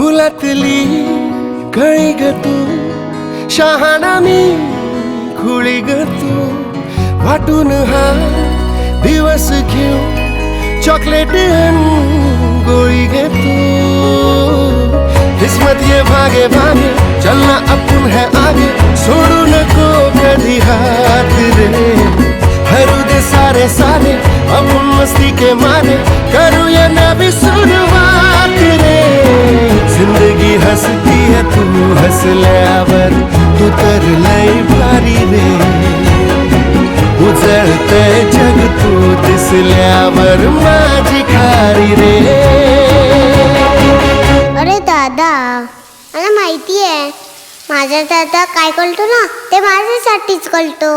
फुलातली कळी ग तू, शहाणा मी खुळी ग तू, वाटून हा दिवस घेऊ चॉकलेट गोळी ग तू। किस्मत ये भागे भागे चलना अपन है आगे, छोड़ू नको कभी हाथ रे, हरू दे सारे सारे अपन मस्ती के मारे, करूँ ये नवी शुरुआत रे। जिंदगी हंसती है तू हंसल्यावर, तू तर लय भारी रे, उजळते जग तू दिसल्यावर माझी खारी रे। अरे दादा, मला माहिती आहे माझा दादा काय करतो ना, ते माझ्यासाठीच करतो।